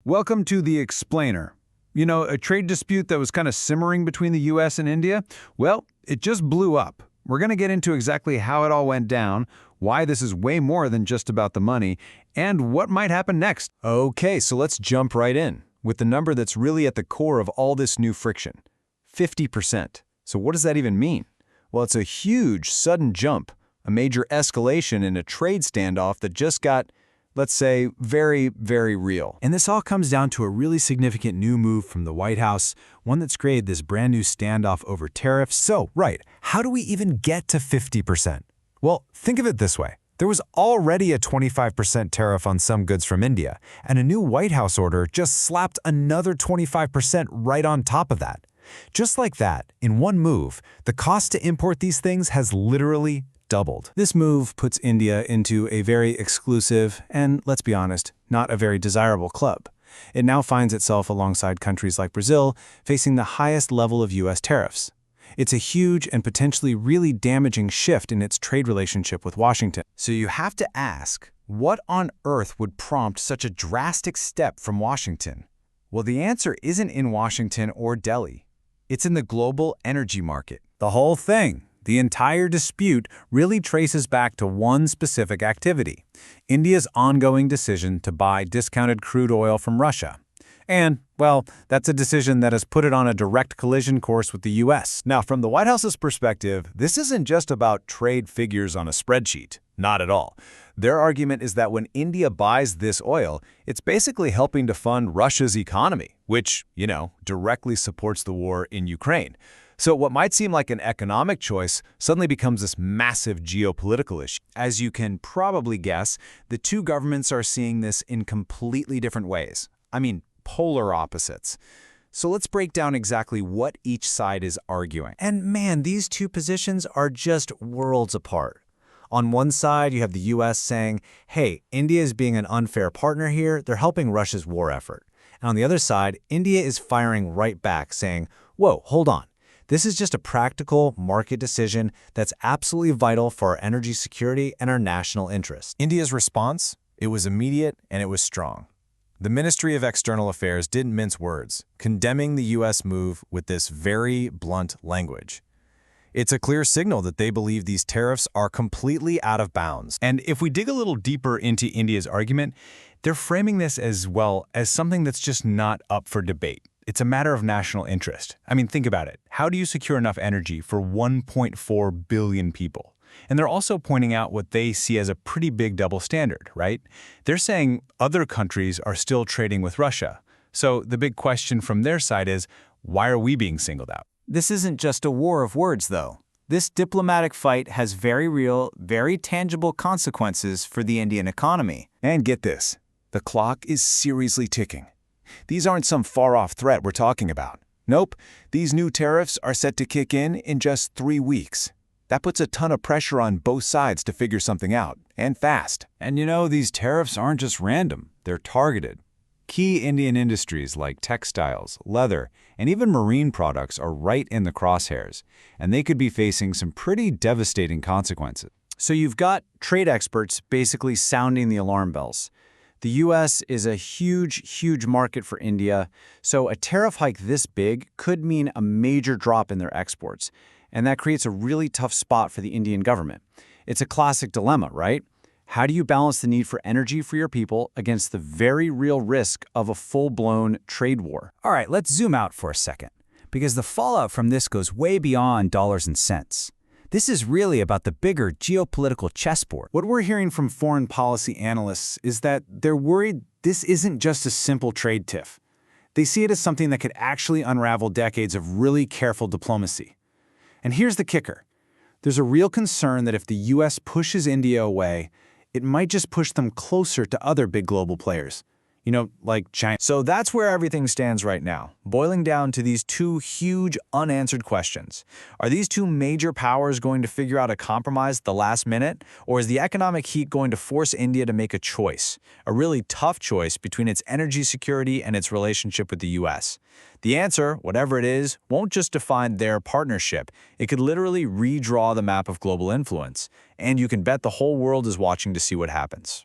Welcome to The Explainer. You know, a trade dispute that was kind of simmering between the US and India? Well, it just blew up. We're going to get into exactly how it all went down, why this is way more than just about the money, and what might happen next. Okay, so let's jump right in with the number that's really at the core of all this new friction, 50%. So what does that even mean? Well, it's a huge, sudden jump, a major escalation in a trade standoff that just got, let's say, very, very real. And this all comes down to a really significant new move from the White House, one that's created this brand new standoff over tariffs. So, right, how do we even get to 50%? Well, think of it this way. There was already a 25% tariff on some goods from India, and a new White House order just slapped another 25% right on top of that. Just like that, in one move, the cost to import these things has literally doubled. This move puts India into a very exclusive and, let's be honest, not a very desirable club. It now finds itself alongside countries like Brazil, facing the highest level of U.S. tariffs. It's a huge and potentially really damaging shift in its trade relationship with Washington. So you have to ask, what on earth would prompt such a drastic step from Washington? Well, the answer isn't in Washington or Delhi. It's in the global energy market. The whole thing, the entire dispute, really traces back to one specific activity: India's ongoing decision to buy discounted crude oil from Russia. And, well, that's a decision that has put it on a direct collision course with the U.S. Now, from the White House's perspective, this isn't just about trade figures on a spreadsheet. Not at all. Their argument is that when India buys this oil, it's basically helping to fund Russia's economy, which, directly supports the war in Ukraine. So what might seem like an economic choice suddenly becomes this massive geopolitical issue. As you can probably guess, the two governments are seeing this in completely different ways. I mean, polar opposites. So let's break down exactly what each side is arguing. And man, these two positions are just worlds apart. On one side, you have the U.S. saying, hey, India is being an unfair partner here, they're helping Russia's war effort. And on the other side, India is firing right back, saying, whoa, hold on. This is just a practical market decision that's absolutely vital for our energy security and our national interest. India's response? It was immediate and it was strong. The Ministry of External Affairs didn't mince words, condemning the U.S. move with this very blunt language. It's a clear signal that they believe these tariffs are completely out of bounds. And if we dig a little deeper into India's argument, they're framing this as something that's just not up for debate. It's a matter of national interest. I mean, think about it. How do you secure enough energy for 1.4 billion people? And they're also pointing out what they see as a pretty big double standard, right? They're saying other countries are still trading with Russia. So the big question from their side is, why are we being singled out? This isn't just a war of words, though. This diplomatic fight has very real, very tangible consequences for the Indian economy. And get this, the clock is seriously ticking. These aren't some far-off threat we're talking about. Nope, these new tariffs are set to kick in just 3 weeks. That puts a ton of pressure on both sides to figure something out, and fast. And these tariffs aren't just random, they're targeted. Key Indian industries like textiles, leather, and even marine products are right in the crosshairs, and they could be facing some pretty devastating consequences. So you've got trade experts basically sounding the alarm bells. The U.S. is a huge, huge market for India, so a tariff hike this big could mean a major drop in their exports, and that creates a really tough spot for the Indian government. It's a classic dilemma, right? How do you balance the need for energy for your people against the very real risk of a full-blown trade war? All right, let's zoom out for a second, because the fallout from this goes way beyond dollars and cents. This is really about the bigger geopolitical chessboard. What we're hearing from foreign policy analysts is that they're worried this isn't just a simple trade tiff. They see it as something that could actually unravel decades of really careful diplomacy. And here's the kicker. There's a real concern that if the U.S. pushes India away, it might just push them closer to other big global players, like China. So that's where everything stands right now, boiling down to these two huge unanswered questions. Are these two major powers going to figure out a compromise at the last minute, or is the economic heat going to force India to make a choice, a really tough choice between its energy security and its relationship with the U.S.? The answer, whatever it is, won't just define their partnership. It could literally redraw the map of global influence, and you can bet the whole world is watching to see what happens.